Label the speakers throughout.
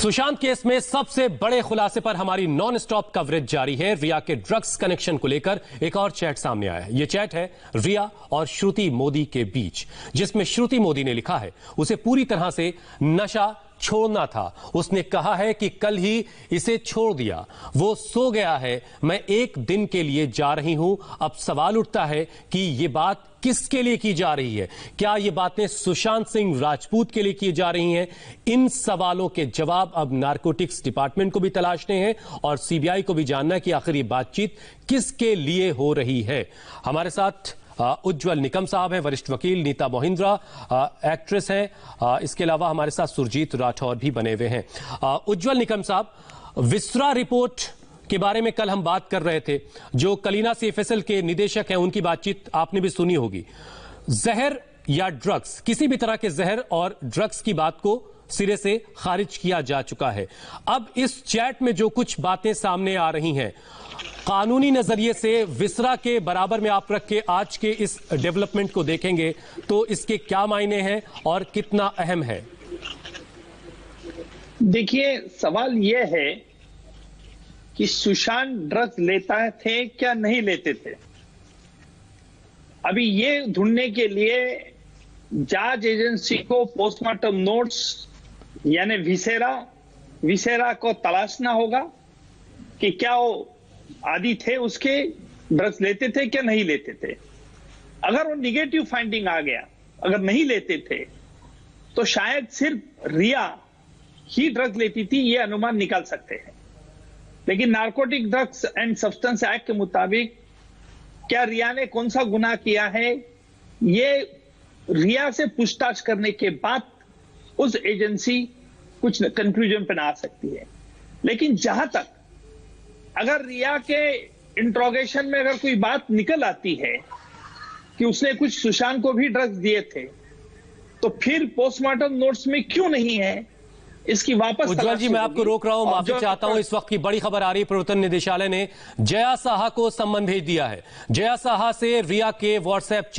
Speaker 1: Sushant case में सबसे बड़े खुलासे पर हमारी नॉन स्टॉप कवरेज जारी है। रिया के ड्रग्स कनेक्शन को लेकर एक और चैट सामने आया है। यह चैट है रिया और श्रुति मोदी के बीच, जिसमें श्रुति मोदी ने लिखा है उसे पूरी तरह से नशा छोड़ना था। उसने कहा है कि कल ही इसे छोड़ दिया, वो सो गया है, मैं एक दिन के लिए जा रही हूं। अब सवाल उठता है कि ये बात किसके लिए की जा रही है? क्या ये बातें सुशांत सिंह राजपूत के लिए की जा रही हैं? इन सवालों के जवाब अब नारकोटिक्स डिपार्टमेंट को भी तलाशने हैं और सीबीआई को भी जानना है कि आखिर ये बातचीत किसके लिए हो रही है। हमारे साथ उज्जवल निकम साहब हैं, वरिष्ठ वकील, नीता मोहिंद्रा एक्ट्रेस हैं, इसके अलावा हमारे साथ सुरजीत राठौर भी बने हुए हैं। उज्जवल निकम साहब, विस्रा रिपोर्ट के बारे में कल हम बात कर रहे थे। जो कलीना सीएफएसएल के निदेशक हैं, उनकी बातचीत आपने भी सुनी होगी। जहर या ड्रग्स, किसी भी तरह के जहर और ड्रग्स की बात को सिरे से खारिज किया जा चुका है। अब इस चैट में जो कुछ बातें सामने आ रही हैं, कानूनी नजरिए से विस्रा के बराबर में आप रख के आज के इस डेवलपमेंट को देखेंगे तो इसके क्या मायने हैं और कितना अहम है?
Speaker 2: देखिए, सवाल यह है कि सुशांत ड्रग्स लेता थे क्या नहीं लेते थे। अभी ये ढूंढने के लिए जांच एजेंसी को पोस्टमार्टम नोट्स यानी विसेरा को तलाशना होगा कि क्या वो आदि थे, उसके ड्रग्स लेते थे क्या नहीं लेते थे। अगर वो निगेटिव फाइंडिंग आ गया, अगर नहीं लेते थे, तो शायद सिर्फ रिया ही ड्रग्स लेती थी, ये अनुमान निकाल सकते हैं। लेकिन narcotic drugs and substance act के मुताबिक क्या रिया ने कौन सा गुनाह किया है, ये रिया से पूछताछ करने के बाद उस एजेंसी कुछ कंक्लूजन पर आ सकती है। लेकिन जहां तक अगर रिया के इंट्रोगेशन में अगर कोई बात निकल आती है कि उसने कुछ सुशांत को भी ड्रग्स दिए थे, तो फिर पोस्टमार्टम नोट्स में क्यों नहीं है, इसकी वापस।
Speaker 1: उज्जवल जी, मैं आपको रोक रहा हूं, माफी चाहता हूं। इस वक्त की बड़ी खबर आ रही है, प्रवर्तन निदेशालय ने जया साहा को सम्मन भेज दिया है। जया साहा से रिया के व्हाट्सएप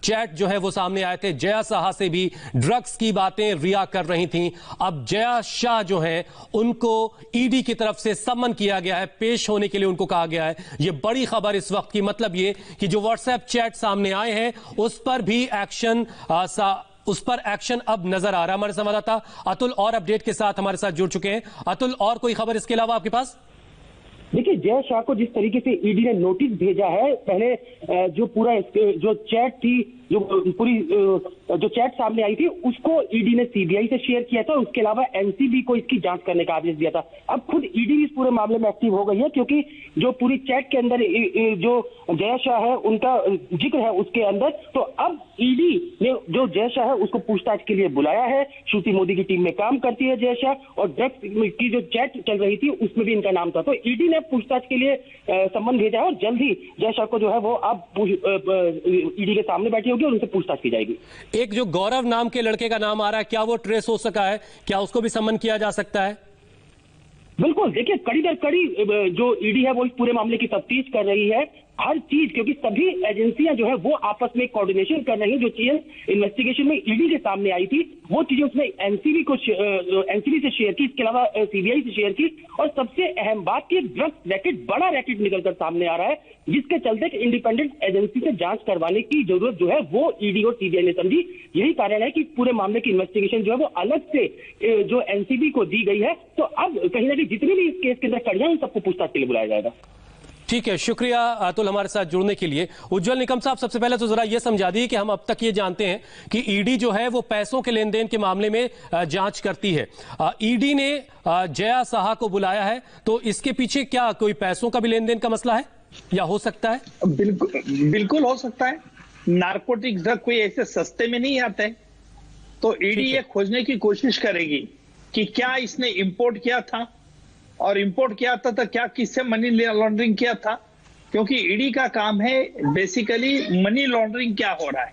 Speaker 1: चैट जो है वो सामने आए थे। जया साहा से भी ड्रग्स की बातें रिया कर रही थी। अब जया शाह जो है उनको ईडी की तरफ से सम्मन किया गया है, पेश होने के लिए उनको कहा गया है। ये बड़ी खबर इस वक्त की, मतलब ये कि जो व्हाट्सएप चैट सामने आए हैं उस पर भी एक्शन अब नजर आ रहा है। हमारे संवाददाता अतुल और अपडेट के साथ हमारे साथ जुड़ चुके हैं। अतुल, और कोई खबर इसके अलावा आपके पास?
Speaker 3: देखिए, जय शाह को जिस तरीके से ईडी ने नोटिस भेजा है, पहले जो पूरा जो चैट थी, जो पूरी जो चैट सामने आई थी, उसको ईडी ने सीबीआई से शेयर किया था। उसके अलावा एनसीबी को इसकी जांच करने का आदेश दिया था। अब खुद ईडी भी इस पूरे मामले में एक्टिव हो गई है, क्योंकि जो पूरी चैट के अंदर जो जय शाह है उनका जिक्र है उसके अंदर। तो अब ईडी ने जो जय शाह है उसको पूछताछ के लिए बुलाया है। श्रुति मोदी की टीम में काम करती है जय शाह, और ड्रग्स की जो चैट चल रही थी उसमें भी इनका नाम था। तो ईडी ने पूछताछ के लिए सम्मन भेजा है और जल्द ही जय शाह को जो है वो अब ईडी के सामने बैठी होगी और उनसे पूछताछ की जाएगी।
Speaker 1: एक जो गौरव नाम के लड़के का नाम आ रहा है, क्या वो ट्रेस हो सका है? क्या उसको भी सम्मन किया जा सकता है?
Speaker 3: बिल्कुल, देखिए, कड़ी दर कड़ी जो ईडी है वो इस पूरे मामले की तफ्तीश कर रही है, हर चीज, क्योंकि सभी एजेंसियां जो है वो आपस में कोऑर्डिनेशन कर रही हैं। जो चीजें इन्वेस्टिगेशन में ईडी के सामने आई थी वो चीजें उसने एनसीबी से शेयर की, इसके अलावा सीबीआई से शेयर की। और सबसे अहम बात की, ड्रग्स रैकेट, बड़ा रैकेट निकलकर सामने आ रहा है, जिसके चलते इंडिपेंडेंट एजेंसी से जांच करवाने की जरूरत जो है वो ईडी और सीबीआई ने समझी। यही कारण है कि पूरे मामले की इन्वेस्टिगेशन जो है वो अलग से जो एनसीबी को दी गई है। तो अब कहीं ना कहीं जितनी भी इस केस के अंदर कड़ियां, उन सबको पूछताछ के लिए बुलाया जाएगा।
Speaker 1: ठीक है, शुक्रिया अतुल हमारे साथ जुड़ने के लिए। उज्जवल निकम साहब, सबसे पहले तो जरा यह समझा दी कि हम अब तक ये जानते हैं कि ईडी जो है वो पैसों के लेन देन के मामले में जांच करती है। ईडी ने जया साहा को बुलाया है, तो इसके पीछे क्या कोई पैसों का भी लेन देन का मसला है या हो सकता है?
Speaker 2: बिल्कुल हो सकता है। नार्कोटिक ड्रग कोई ऐसे सस्ते में नहीं आते, तो ईडी ये खोजने की कोशिश करेगी कि क्या इसने इंपोर्ट किया था, और इंपोर्ट किया था तो क्या किससे मनी लॉन्ड्रिंग किया था, क्योंकि ईडी का काम है बेसिकली मनी लॉन्ड्रिंग क्या हो रहा है।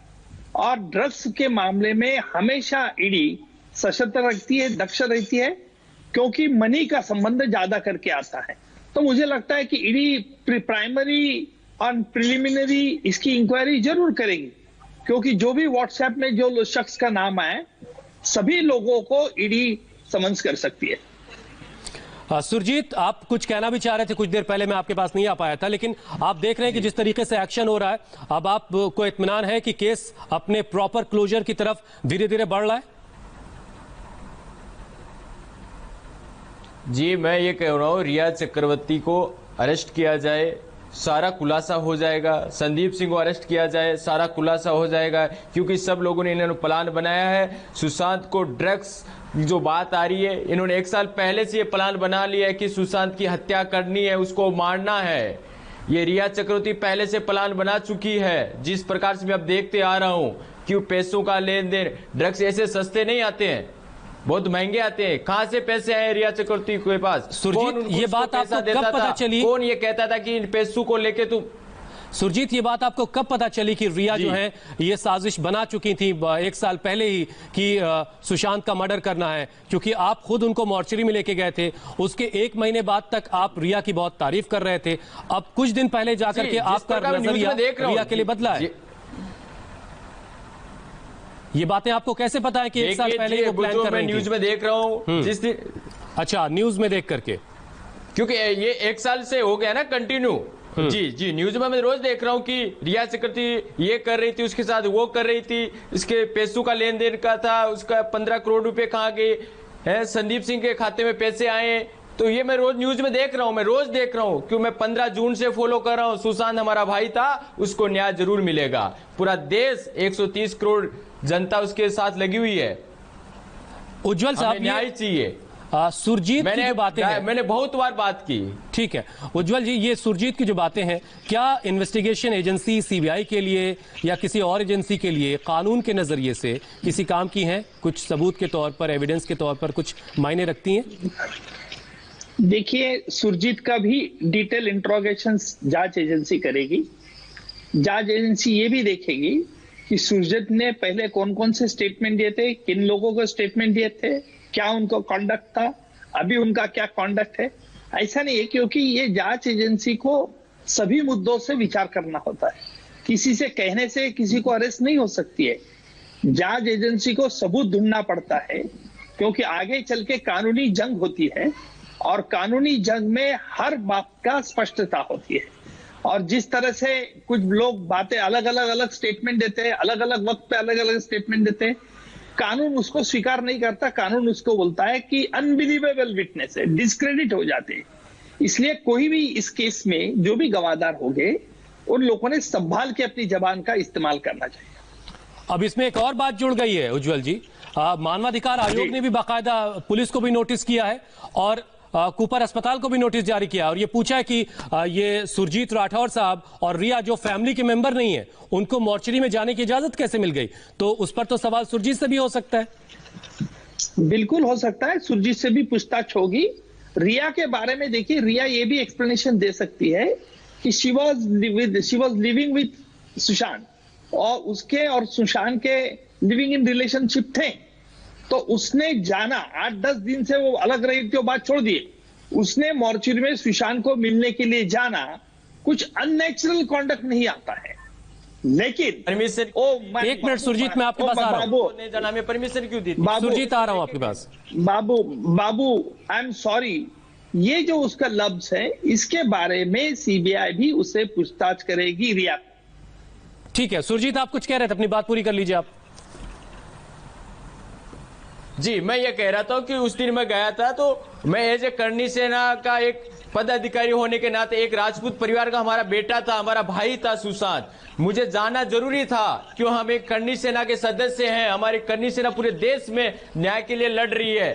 Speaker 2: और ड्रग्स के मामले में हमेशा ईडी सशक्त रहती है, दक्ष रहती है, क्योंकि मनी का संबंध ज्यादा करके आता है। तो मुझे लगता है कि ईडी प्राइमरी और प्रिलिमिनरी इसकी इंक्वायरी जरूर करेगी, क्योंकि जो भी व्हाट्सएप में जो शख्स का नाम आए, सभी लोगों को ईडी समन्स कर सकती है।
Speaker 1: सुरजीत, आप कुछ कहना भी चाह रहे थे, कुछ देर पहले मैं आपके पास नहीं आ पाया था, लेकिन आप देख रहे हैं कि जिस तरीके से एक्शन हो रहा है, अब आपको इत्मीनान है कि केस अपने प्रॉपर क्लोजर की तरफ धीरे धीरे बढ़ रहा है?
Speaker 4: जी, मैं ये कह रहा हूँ रिया चक्रवर्ती को अरेस्ट किया जाए, सारा खुलासा हो जाएगा। संदीप सिंह को अरेस्ट किया जाए, सारा खुलासा हो जाएगा, क्योंकि सब लोगों ने इन्होंने प्लान बनाया है। सुशांत को ड्रग्स जो बात आ रही है, इन्होंने 1 साल पहले से ये प्लान बना लिया है कि सुशांत की हत्या करनी है, उसको मारना है। ये रिया चक्रवर्ती पहले से प्लान बना चुकी है। जिस प्रकार से मैं अब देखते आ रहा हूँ कि पैसों का लेन देन, ड्रग्स ऐसे सस्ते नहीं आते हैं, बहुत महंगे आते हैं। कहां से पैसे आए रिया चक्रवर्ती के पास?
Speaker 1: सुरजीत, ये बात आपको कब पता चली?
Speaker 4: कौन ये कहता था कि इन पैसों को लेके तुम?
Speaker 1: सुरजीत, ये बात आपको कब पता चली कि रिया जो है ये साजिश बना चुकी थी 1 साल पहले ही कि सुशांत का मर्डर करना है? क्योंकि आप खुद उनको मॉर्चरी में लेके गए थे, उसके 1 महीने बाद तक आप रिया की बहुत तारीफ कर रहे थे। अब कुछ दिन पहले जाकर के आपका नजरिया रिया के लिए बदला है। ये बातें आपको कैसे पता है कि 1 साल पहले वो प्लान कर रही थी?
Speaker 4: न्यूज में देख रहा हूँ जिस दिन।
Speaker 1: अच्छा, न्यूज में देख करके?
Speaker 4: क्योंकि ये 1 साल से हो गया ना कंटिन्यू। जी, न्यूज में मैं रोज देख रहा हूँ कि रिया चक्रवर्ती ये कर रही थी, उसके साथ वो कर रही थी, इसके पैसों का लेन देन का था, उसका 15 करोड़ रुपए कहाँ गए हैं, संदीप सिंह के खाते में पैसे आए। तो ये मैं रोज न्यूज में देख रहा हूँ, मैं रोज देख रहा हूँ, क्यों मैं 15 जून से फॉलो कर रहा हूँ। सुशांत हमारा भाई था, उसको न्याय जरूर मिलेगा। पूरा देश 130 करोड़ जनता उसके साथ लगी हुई है।
Speaker 1: उज्जवल साहब,
Speaker 4: न्याय चाहिए।
Speaker 1: सुरजीत की जो बातें हैं,
Speaker 4: मैंने बहुत बार बात की।
Speaker 1: ठीक है उज्जवल जी, ये सुरजीत की जो बातें हैं, क्या इन्वेस्टिगेशन एजेंसी सीबीआई के लिए या किसी और एजेंसी के लिए कानून के नजरिए से किसी काम की हैं? कुछ सबूत के तौर पर, एविडेंस के तौर पर कुछ मायने रखती हैं?
Speaker 2: देखिए, सुरजीत का भी डिटेल इंट्रोगेशन जांच एजेंसी करेगी। जांच एजेंसी ये भी देखेगी कि सुरजीत ने पहले कौन कौन से स्टेटमेंट दिए थे, किन लोगों को स्टेटमेंट दिए थे, क्या उनका कॉन्डक्ट था, अभी उनका क्या कॉन्डक्ट है। ऐसा नहीं है, क्योंकि ये जांच एजेंसी को सभी मुद्दों से विचार करना होता है। किसी से कहने से किसी को अरेस्ट नहीं हो सकती है। जांच एजेंसी को सबूत ढूंढना पड़ता है, क्योंकि आगे चल के कानूनी जंग होती है और कानूनी जंग में हर बात का स्पष्टता होती है। और जिस तरह से कुछ लोग बातें अलग स्टेटमेंट देते हैं, अलग अलग वक्त पे अलग अलग स्टेटमेंट देते हैं, कानून उसको स्वीकार नहीं करता। कानून उसको बोलता है कि अनबिलीवेबल विटनेस है, डिस्क्रेडिट हो जाते हैं। इसलिए कोई भी इस केस में जो भी गवाहदार होंगे, उन लोगों ने संभाल के अपनी जबान का इस्तेमाल करना चाहिए।
Speaker 1: अब इसमें एक और बात जुड़ गई है उज्जवल जी, मानवाधिकार आयोग ने भी बाकायदा पुलिस को भी नोटिस किया है और कूपर अस्पताल को भी नोटिस जारी किया और ये पूछा है कि ये सुरजीत राठौर साहब और रिया जो फैमिली के मेंबर नहीं है, उनको मॉर्चरी में जाने की इजाजत कैसे मिल गई? तो उस पर तो सवाल सुरजीत से भी हो सकता है।
Speaker 2: बिल्कुल हो सकता है, सुरजीत से भी पूछताछ होगी। रिया के बारे में देखिए, रिया ये भी एक्सप्लेनेशन दे सकती है कि she was living with Sushant और उसके और सुशांत के लिविंग इन रिलेशनशिप थे। तो उसने जाना, 8-10 दिन से वो अलग रही थी, वो बात छोड़ दिए। उसने मॉर्चरी में सुशांत को मिलने के लिए जाना, कुछ अननेचुरल कॉन्डक्ट नहीं आता है। लेकिन
Speaker 4: परमिशन,
Speaker 1: एक मिनट सुरजीत, मैं आपके पास आ रहा हूं।
Speaker 4: जाना में परमिशन क्यों दी थी?
Speaker 1: सुरजीत आ रहा हूं आपके पास।
Speaker 2: बाबू आई एम सॉरी, ये जो उसका लफ्ज है, इसके बारे में सीबीआई भी उसे पूछताछ करेगी। रिया,
Speaker 1: ठीक है सुरजीत, आप कुछ कह रहे थे, अपनी बात पूरी कर लीजिए आप।
Speaker 4: जी, मैं ये कह रहा था कि उस दिन मैं गया था, तो मैं एज ए करनी सेना का एक पदाधिकारी होने के नाते, एक राजपूत परिवार का हमारा बेटा था, हमारा भाई था सुशांत, मुझे जाना जरूरी था। क्यों, हम एक करनी सेना के सदस्य हैं, हमारी करनी सेना पूरे देश में न्याय के लिए लड़ रही है,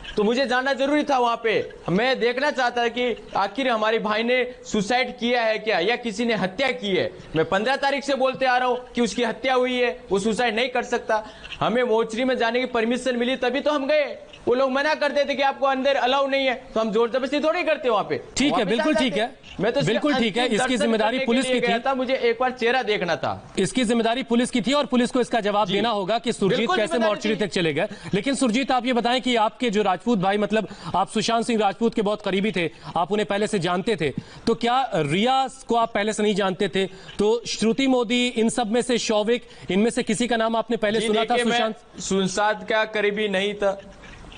Speaker 4: तो मुझे जाना जरूरी था वहां पे। मैं देखना चाहता था कि आखिर हमारे भाई ने सुसाइड किया है क्या, या किसी ने हत्या की है। मैं 15 तारीख से बोलते आ रहा हूं कि उसकी हत्या हुई है, वो सुसाइड नहीं कर सकता। हमें मोर्चरी में जाने की परमिशन मिली तभी तो हम गए। वो लोग मना करते थे कि आपको अंदर अलाउ नहीं है, तो हम जोर जबरदस्ती थोड़ी करते वहां पे।
Speaker 1: ठीक है, बिल्कुल ठीक है,
Speaker 4: मैं तो
Speaker 1: बिल्कुल ठीक है। इसकी जिम्मेदारी पुलिस की थी,
Speaker 4: मुझे एक बार चेहरा देखना था।
Speaker 1: इसकी जिम्मेदारी पुलिस की थी और पुलिस को इसका जवाब देना होगा कि सुरजीत कैसे मॉर्चरी तक चले गए। लेकिन सुरजीत, आप ये बताएं कि आपके जो राजपूत भाई, मतलब आप सुशांत सिंह राजपूत के बहुत करीबी थे, आप उन्हें पहले से जानते थे, तो क्या रिया को आप पहले से नहीं जानते थे? तो श्रुति मोदी, इन सब में से शौविक, इनमें से किसी का नाम आपने पहले सुना था?
Speaker 4: सुशांत का करीबी नहीं था,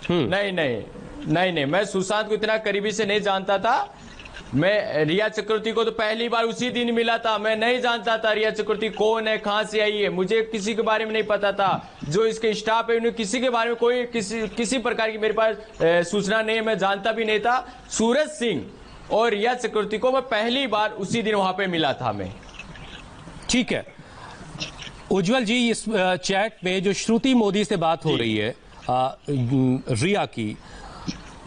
Speaker 4: नहीं, मैं सुशांत को इतना करीबी से नहीं जानता था। मैं रिया चक्रवर्ती को तो पहली बार उसी दिन मिला था। मैं नहीं जानता था रिया चक्रवर्ती कौन है, कहां से आई है, मुझे किसी के बारे में नहीं पता था। जो इसके स्टाफ है उन्हें किसी के बारे में कोई किसी प्रकार की मेरे पास सूचना नहीं है, मैं जानता भी नहीं था। सूरज सिंह और रिया चक्रवर्ती को मैं पहली बार उसी दिन वहां पे मिला था मैं।
Speaker 1: ठीक है उज्जवल जी, इस चैट में जो श्रुति मोदी से बात हो रही है रिया की,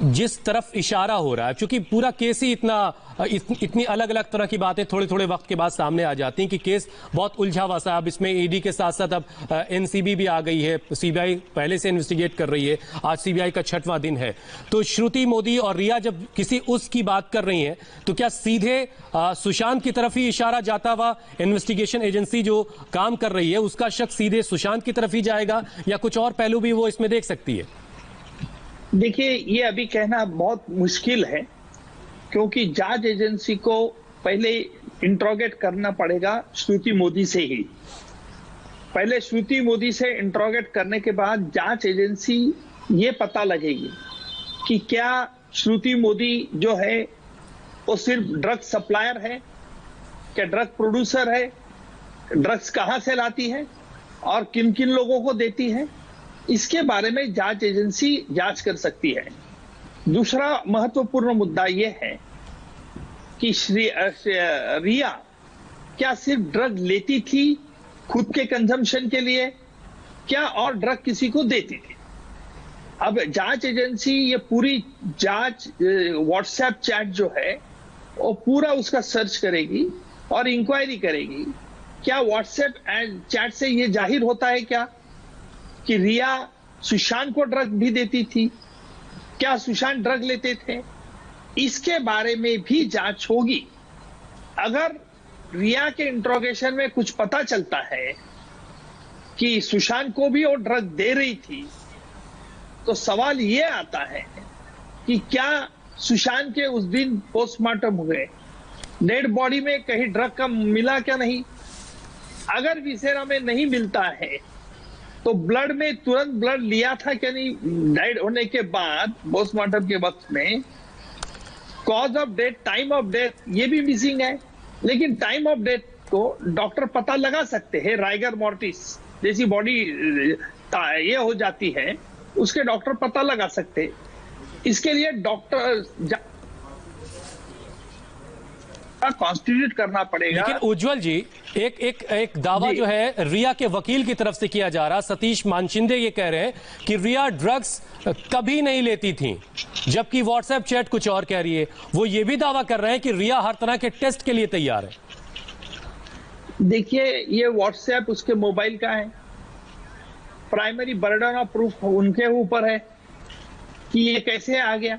Speaker 1: जिस तरफ इशारा हो रहा है, क्योंकि पूरा केस ही इतनी अलग अलग तरह की बातें थोड़े थोड़े वक्त के बाद सामने आ जाती हैं कि केस बहुत उलझा हुआ सा। अब इसमें ईडी के साथ साथ अब एनसीबी भी आ गई है, सीबीआई पहले से इन्वेस्टिगेट कर रही है, आज सीबीआई का 6वां दिन है। तो श्रुति मोदी और रिया जब किसी उसकी बात कर रही हैं तो क्या सीधे सुशांत की तरफ ही इशारा जाता हुआ, इन्वेस्टिगेशन एजेंसी जो काम कर रही है उसका शक सीधे सुशांत की तरफ ही जाएगा, या कुछ और पहलू भी वो इसमें देख सकती है?
Speaker 2: देखिए, ये अभी कहना बहुत मुश्किल है, क्योंकि जांच एजेंसी को पहले इंट्रोगेट करना पड़ेगा श्रुति मोदी से ही। पहले श्रुति मोदी से इंट्रोगेट करने के बाद जांच एजेंसी ये पता लगेगी कि क्या श्रुति मोदी जो है वो सिर्फ ड्रग सप्लायर है, क्या ड्रग प्रोड्यूसर है, ड्रग्स कहां से लाती है और किन किन लोगों को देती है, इसके बारे में जांच एजेंसी जांच कर सकती है। दूसरा महत्वपूर्ण मुद्दा यह है कि रिया क्या सिर्फ ड्रग लेती थी खुद के कंजम्पशन के लिए, क्या और ड्रग किसी को देती थी? अब जांच एजेंसी ये पूरी जांच व्हाट्सएप चैट जो है वो पूरा उसका सर्च करेगी और इंक्वायरी करेगी। क्या व्हाट्सएप चैट से ये जाहिर होता है क्या कि रिया सुशांत को ड्रग भी देती थी? क्या सुशांत ड्रग लेते थे? इसके बारे में भी जांच होगी। अगर रिया के इंट्रोगेशन में कुछ पता चलता है कि सुशांत को भी वो ड्रग दे रही थी, तो सवाल ये आता है कि क्या सुशांत के उस दिन पोस्टमार्टम हुए, डेड बॉडी में कहीं ड्रग का मिला क्या नहीं? अगर विसेरा में नहीं मिलता है तो ब्लड में तुरंत ब्लड लिया था क्या नहीं? डाइड होने के बाद पोस्टमार्टम के वक्त में cause of death, time of death ये भी मिसिंग है। लेकिन टाइम ऑफ डेथ को डॉक्टर पता लगा सकते हैं। राइगर मॉर्टिस जैसी बॉडी ये हो जाती है, उसके डॉक्टर पता लगा सकते हैं। इसके लिए डॉक्टर कॉन्स्टिट्यूट करना पड़ेगा।
Speaker 1: लेकिन उज्जवल जी, एक दावा जो है रिया के वकील की तरफ से किया जा रहा, सतीश मानशिंदे ये कह रहे हैं कि रिया ड्रग्स कभी नहीं लेती थी, जबकि व्हाट्सएप चैट कुछ और कह रही है। वो ये भी दावा कर रहे हैं कि रिया हर तरह के टेस्ट के लिए तैयार है।
Speaker 2: देखिए, ये व्हाट्सएप उसके मोबाइल का है, प्राइमरी बर्डन ऑफ प्रूफ उनके ऊपर है कि ये कैसे आ गया।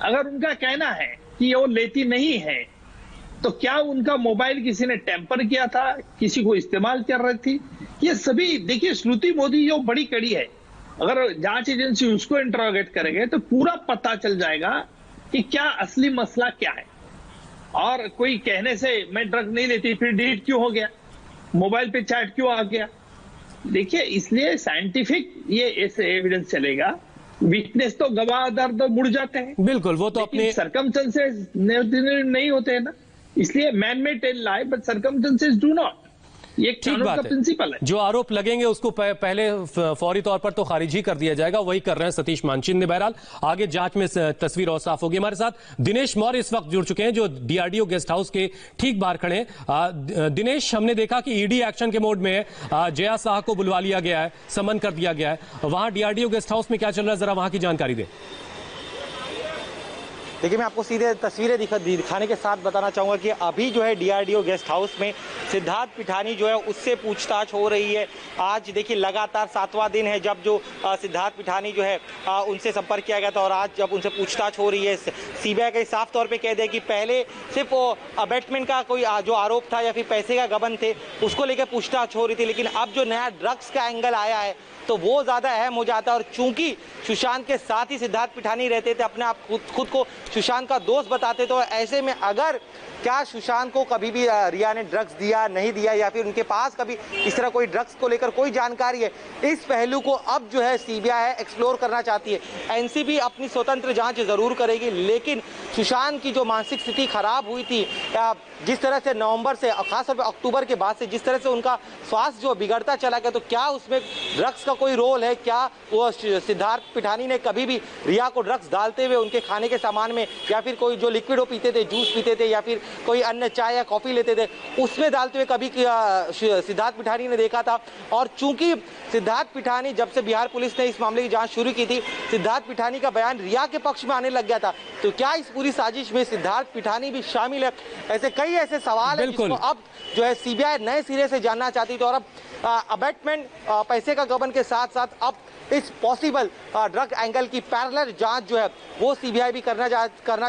Speaker 2: अगर उनका कहना है कि वो लेती नहीं है, तो क्या उनका मोबाइल किसी ने टेम्पर किया था, किसी को इस्तेमाल कर रही थी? ये सभी देखिए, श्रुति मोदी जो बड़ी कड़ी है, अगर जांच एजेंसी उसको इंटरोगेट करेंगे तो पूरा पता चल जाएगा कि क्या असली मसला क्या है। और कोई कहने से मैं ड्रग नहीं लेती, फिर डिलीट क्यों हो गया, मोबाइल पे चैट क्यों आ गया? देखिए, इसलिए साइंटिफिक ये ऐसे एविडेंस चलेगा। विटनेस तो गवाहदार तो मुड़ जाते हैं,
Speaker 1: बिल्कुल, वो तो अपने
Speaker 2: सर्कमस्टेंसेस नहीं होते हैं ना, इसलिए men may tell lie but circumstances do not. ये कानून का प्रिंसिपल है।
Speaker 1: जो आरोप लगेंगे उसको पहले फौरी तौर पर तो खारिज ही कर दिया जाएगा, वही कर रहे हैं सतीश मानशिंदे। बहरहाल आगे जांच में तस्वीर और साफ होगी। हमारे साथ दिनेश मौर्य इस वक्त जुड़ चुके हैं, जो डीआरडीओ गेस्ट हाउस के ठीक बाहर खड़े हैं। दिनेश, हमने देखा कि ईडी एक्शन के मोड में है, जया शाह को बुलवा लिया गया है, समन कर दिया गया है। वहां डीआरडीओ गेस्ट हाउस में क्या चल रहा है, जरा वहां की जानकारी दें।
Speaker 5: देखिए, मैं आपको सीधे तस्वीरें दिखाने के साथ बताना चाहूँगा कि अभी जो है डीआरडीओ गेस्ट हाउस में सिद्धार्थ पिठानी जो है उससे पूछताछ हो रही है। आज देखिए लगातार 7वां दिन है जब जो सिद्धार्थ पिठानी जो है उनसे संपर्क किया गया था, और आज जब उनसे पूछताछ हो रही है। सीबीआई का साफ तौर पे कह दिया कि पहले सिर्फ अबेटमेंट का कोई जो आरोप था या फिर पैसे का गबन थे उसको लेकर पूछताछ हो रही थी, लेकिन अब जो नया ड्रग्स का एंगल आया है तो वो ज़्यादा अहम हो जाता है। और चूंकि सुशांत के साथ ही सिद्धार्थ पिठानी रहते थे, अपने आप खुद को सुशांत का दोस्त बताते, तो ऐसे में अगर क्या सुशांत को कभी भी रिया ने ड्रग्स दिया दिया नहीं दिया, या फिर उनके पास कभी इस तरह कोई ड्रग्स को लेकर कोई जानकारी है, इस पहलू को अब जो है सीबीआई एक्सप्लोर करना चाहती है। एनसीबी अपनी स्वतंत्र जांच जरूर करेगी, लेकिन सुशांत की जो मानसिक स्थिति खराब हुई थी, जिस तरह से नवंबर से खासतौर पर अक्टूबर के बाद से जिस तरह से उनका स्वास्थ्य जो बिगड़ता चला गया, तो क्या उसमें ड्रग्स का कोई रोल है? क्या वो सिद्धार्थ पिठानी ने कभी भी रिया को ड्रग्स डालते हुए उनके खाने के सामान में, या फिर कोई जो लिक्विड वो पीते थे, जूस पीते थे, या फिर कोई अन्य चाय या कॉफी लेते थे, उसमें डालते हुए कभी सिद्धार्थ पिठानी ने देखा था? और चूंकि सिद्धार्थ पिठानी, जब से बिहार पुलिस ने इस मामले की जांच शुरू की थी, सिद्धार्थ पिठानी का बयान रिया के पक्ष में आने लग गया था, तो क्या इस पूरी साजिश में सिद्धार्थ पिठानी भी शामिल है? ऐसे कई ऐसे सवाल हैं जिसको अब जो है सीबीआई नए सिरे से जानना चाहती थी। और अब अबेटमेंट, पैसे का गबन के साथ साथ अब इस पॉसिबल ड्रग एंगल की पैरेलल जांच जो है वो सीबीआई भी करना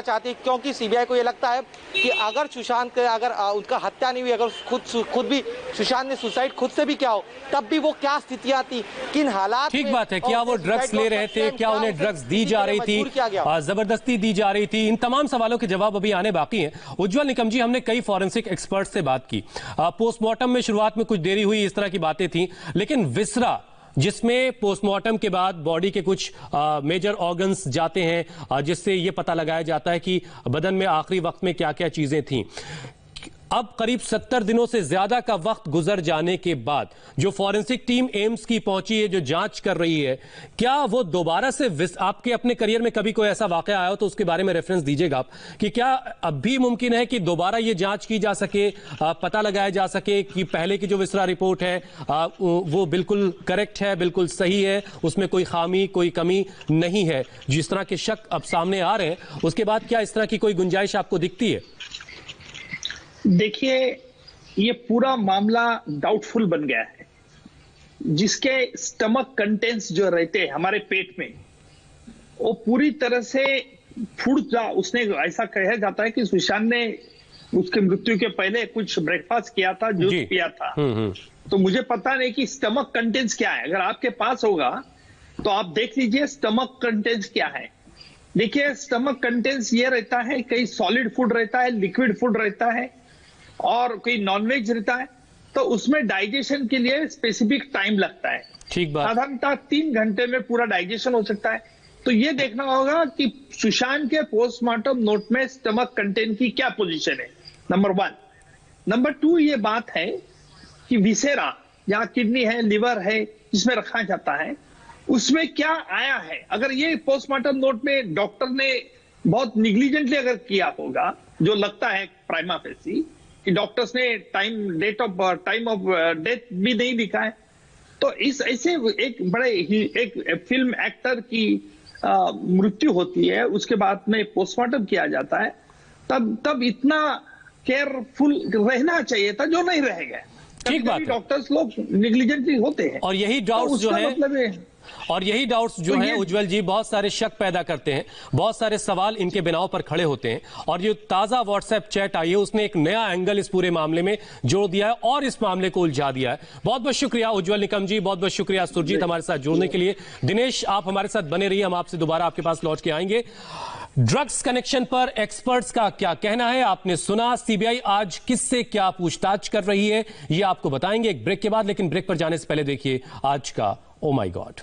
Speaker 5: चाहती है, क्योंकि सीबीआई को ये लगता है कि अगर सुशांत के उनका हत्या नहीं हुई, अगर खुद भी सुशांत ने सुसाइड खुद से भी किया हो, तब भी वो क्या स्थितियां थी, किन हालात।
Speaker 1: ठीक बात है, क्या वो ड्रग्स ले रहे थे, क्या उन्हें ड्रग्स दी जा रही थी, जबरदस्ती दी जा रही थी, इन तमाम सवालों के जवाब अभी आने बाकी हैं। उज्जवल निकम जी, हमने कई फॉरेंसिक एक्सपर्ट से बात की, पोस्टमार्टम में शुरुआत में कुछ देरी हुई, इस तरह की बातें थी, लेकिन विसरा जिसमें पोस्टमार्टम के बाद बॉडी के कुछ मेजर ऑर्गन्स जाते हैं, जिससे यह पता लगाया जाता है कि बदन में आखिरी वक्त में क्या क्या चीजें थी। अब करीब 70 दिनों से ज्यादा का वक्त गुजर जाने के बाद जो फॉरेंसिक टीम एम्स की पहुंची है, जो जांच कर रही है, क्या वो दोबारा से आपके अपने करियर में कभी कोई ऐसा वाकया आया हो तो उसके बारे में रेफरेंस दीजिएगा आप, कि क्या अब भी मुमकिन है कि दोबारा ये जांच की जा सके, पता लगाया जा सके कि पहले की जो विसरा रिपोर्ट है वो बिल्कुल करेक्ट है, बिल्कुल सही है, उसमें कोई खामी, कोई कमी नहीं है? जिस तरह के शक अब सामने आ रहे हैं, उसके बाद क्या इस तरह की कोई गुंजाइश आपको दिखती है?
Speaker 2: देखिए, ये पूरा मामला डाउटफुल बन गया है। जिसके स्टमक कंटेंट्स जो रहते हैं हमारे पेट में, वो पूरी तरह से फूट जा। उसने ऐसा कहा जाता है कि सुशांत ने उसके मृत्यु के पहले कुछ ब्रेकफास्ट किया था, जूस पिया था। तो मुझे पता नहीं कि स्टमक कंटेंट्स क्या है। अगर आपके पास होगा तो आप देख लीजिए स्टमक कंटेंट्स क्या है। देखिए, स्टमक कंटेंट्स ये रहता है, कई सॉलिड फूड रहता है, लिक्विड फूड रहता है, और कोई नॉनवेज रहता है, तो उसमें डाइजेशन के लिए स्पेसिफिक टाइम लगता है।
Speaker 1: ठीक बात।
Speaker 2: साधारणतः 3 घंटे में पूरा डाइजेशन हो सकता है। तो ये देखना होगा कि सुशांत के पोस्टमार्टम नोट में स्टमक कंटेंट की क्या पोजीशन है, नंबर 1। नंबर 2, ये बात है कि विसेरा, जहां किडनी है, लिवर है, जिसमें रखा जाता है, उसमें क्या आया है। अगर ये पोस्टमार्टम नोट में डॉक्टर ने बहुत निग्लिजेंटली अगर किया होगा, जो लगता है प्राइमा फेसी, कि डॉक्टर्स ने टाइम ऑफ डेथ भी नहीं लिखा है, तो इस ऐसे एक फिल्म एक्टर की मृत्यु होती है, उसके बाद में पोस्टमार्टम किया जाता है, तब इतना केयरफुल रहना चाहिए था, जो नहीं रह गया।
Speaker 1: ठीक बात है,
Speaker 2: डॉक्टर्स लोग निग्लिजेंटली होते हैं,
Speaker 1: और यही डाउट्स जो है,
Speaker 2: मतलब
Speaker 1: और यही डाउट्स जो है उज्जवल जी बहुत सारे शक पैदा करते हैं, बहुत सारे सवाल इनके बिनाव पर खड़े होते हैं। और जो ताजा व्हाट्सएप चैट आई है, उसने एक नया एंगल इस पूरे मामले में जोड़ दिया है और इस मामले को उलझा दिया है। बहुत बहुत शुक्रिया उज्जवल निकम जी, बहुत बहुत शुक्रिया सुरजीत हमारे साथ जुड़ने के लिए। दिनेश, आप हमारे साथ बने रहिए, हम आपसे दोबारा आपके पास लौट के आएंगे। ड्रग्स कनेक्शन पर एक्सपर्ट्स का क्या कहना है आपने सुना। सीबीआई आज किससे क्या पूछताछ कर रही है, ये आपको बताएंगे एक ब्रेक के बाद। लेकिन ब्रेक पर जाने से पहले देखिए आज का ओ माय गॉड।